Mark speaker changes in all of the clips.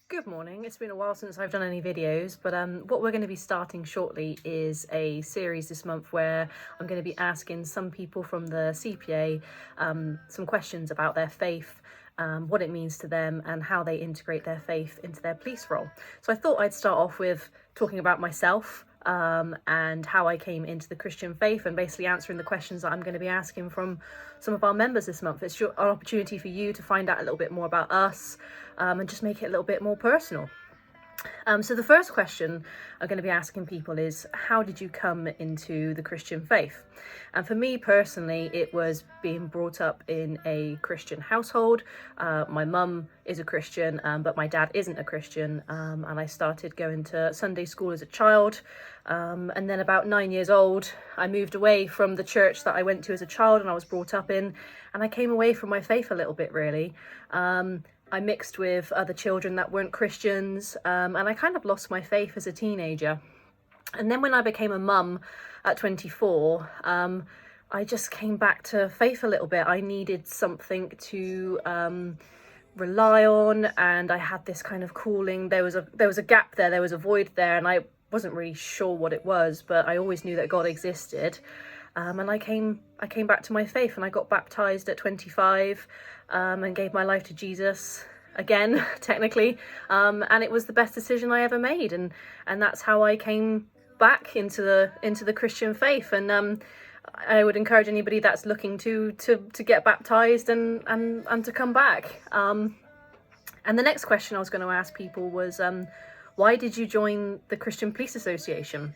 Speaker 1: Good morning. It's been a while since I've done any videos, but what we're going to be starting shortly is a series this month where I'm going to be asking some people from the CPA some questions about their faith, what it means to them and how they integrate their faith into their police role. So I thought I'd start off with talking about myself and how I came into the Christian faith, and basically answering the questions that I'm going to be asking from some of our members this month. It's an opportunity for you to find out a little bit more about us and just make it a little bit more personal. So the first question I'm going to be asking people is, how did you come into the Christian faith? And for me personally, it was being brought up in a Christian household. My mum is a Christian, but my dad isn't a Christian. And I started going to Sunday school as a child. And then about 9 years old, I moved away from the church that I went to as a child and I was brought up in. And I came away from my faith a little bit, really. I mixed with other children that weren't Christians, and I kind of lost my faith as a teenager. And then when I became a mum at 24, I just came back to faith a little bit. I needed something to rely on, and I had this kind of calling. There was a gap there, there was a void there, and I wasn't really sure what it was, but I always knew that God existed. And I came back to my faith, and I got baptized at 25 and gave my life to Jesus again, technically. And it was the best decision I ever made, and that's how I came back into the Christian faith. And I would encourage anybody that's looking to get baptized and to come back. And the next question I was going to ask people was, why did you join the Christian Police Association?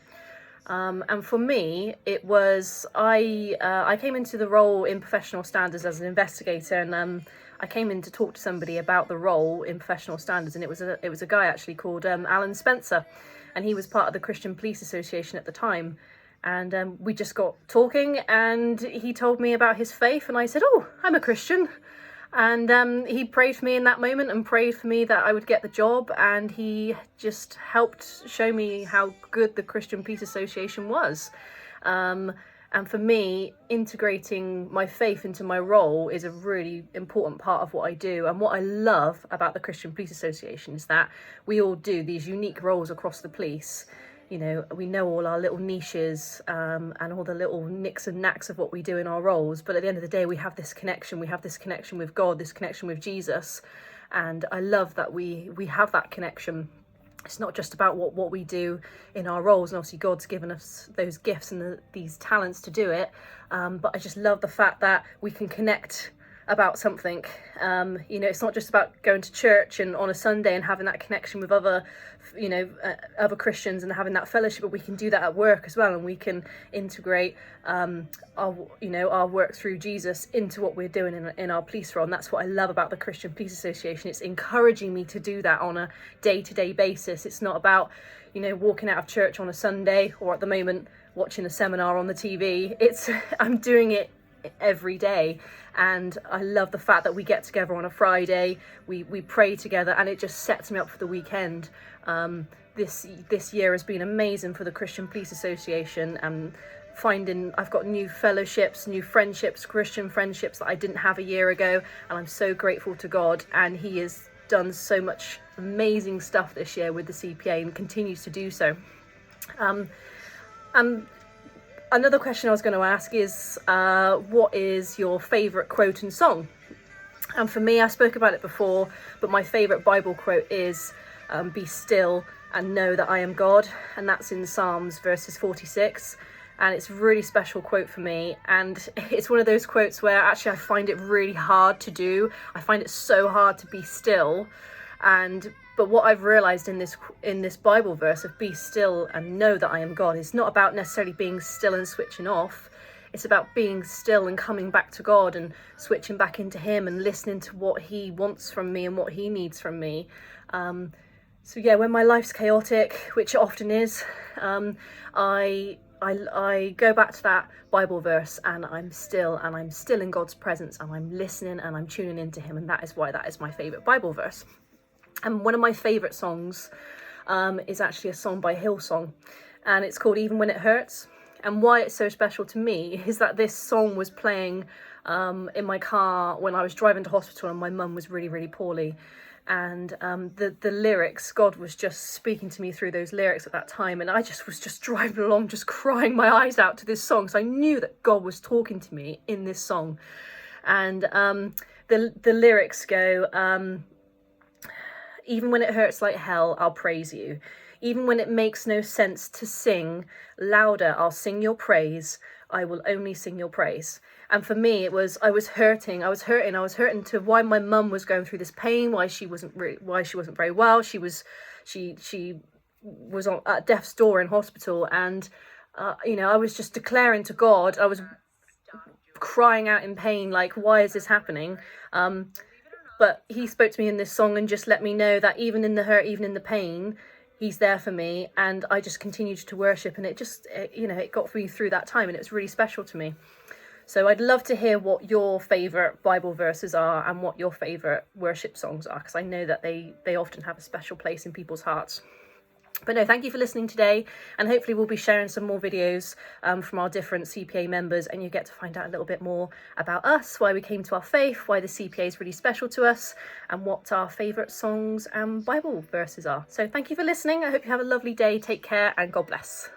Speaker 1: And for me, it was, I came into the role in professional standards as an investigator, and I came in to talk to somebody about the role in professional standards, and it was a guy actually called Alan Spencer, and he was part of the Christian Police Association at the time. And we just got talking, and he told me about his faith, and I said, "Oh, I'm a Christian." And he prayed for me in that moment and prayed for me that I would get the job, and he just helped show me how good the Christian Police Association was. And for me, integrating my faith into my role is a really important part of what I do. And what I love about the Christian Police Association is that we all do these unique roles across the police. You know, we know all our little niches and all the little nicks and knacks of what we do in our roles. But at the end of the day, we have this connection. We have this connection with God, this connection with Jesus. And I love that we have that connection. It's not just about what we do in our roles. And obviously, God's given us those gifts and these talents to do it. But I just love the fact that we can connect about something. You know, it's not just about going to church and on a Sunday and having that connection with other Christians and having that fellowship, but we can do that at work as well, and we can integrate our work through Jesus into what we're doing in our police role. And that's what I love about the Christian Police Association. It's encouraging me to do that on a day-to-day basis. It's not about, walking out of church on a Sunday, or at the moment watching a seminar on the TV. I'm doing it every day, and I love the fact that we get together on a Friday, we pray together, and it just sets me up for the weekend. This year has been amazing for the Christian Police Association, and I've got new fellowships, new friendships, Christian friendships that I didn't have a year ago, and I'm so grateful to God, and he has done so much amazing stuff this year with the CPA and continues to do so. Another question I was going to ask is, what is your favourite quote and song? And for me, I spoke about it before, but my favourite Bible quote is, "Be still and know that I am God." And that's in Psalms verses 46. And it's a really special quote for me. And it's one of those quotes where actually I find it really hard to do. I find it so hard to be still. But what I've realised in this Bible verse of "be still and know that I am God" is not about necessarily being still and switching off. It's about being still and coming back to God and switching back into him and listening to what he wants from me and what he needs from me. So yeah, when my life's chaotic, which it often is, I go back to that Bible verse, and I'm still in God's presence, and I'm listening and I'm tuning into him, and that is why that is my favourite Bible verse. And one of my favourite songs is actually a song by Hillsong, and it's called "Even When It Hurts." And why it's so special to me is that this song was playing in my car when I was driving to hospital and my mum was really, really poorly. and the lyrics, God was just speaking to me through those lyrics at that time, and I just was just driving along just crying my eyes out to this song, so I knew that God was talking to me in this song. And the lyrics go, even when it hurts like hell, I'll praise you. Even when it makes no sense to sing louder, I'll sing your praise. I will only sing your praise. And for me, it was, I was hurting to why my mum was going through this pain, why she wasn't very well. She was at death's door in hospital, and you know, I was just declaring to God, I was crying out in pain, like, why is this happening? But he spoke to me in this song and just let me know that even in the hurt, even in the pain, he's there for me. And I just continued to worship, and it you know, it got me through that time, and it was really special to me. So I'd love to hear what your favourite Bible verses are and what your favourite worship songs are, because I know that they often have a special place in people's hearts. But no, thank you for listening today, and hopefully we'll be sharing some more videos from our different CPA members, and you get to find out a little bit more about us, why we came to our faith, why the CPA is really special to us, and what our favourite songs and Bible verses are. So thank you for listening. I hope you have a lovely day. Take care, and God bless.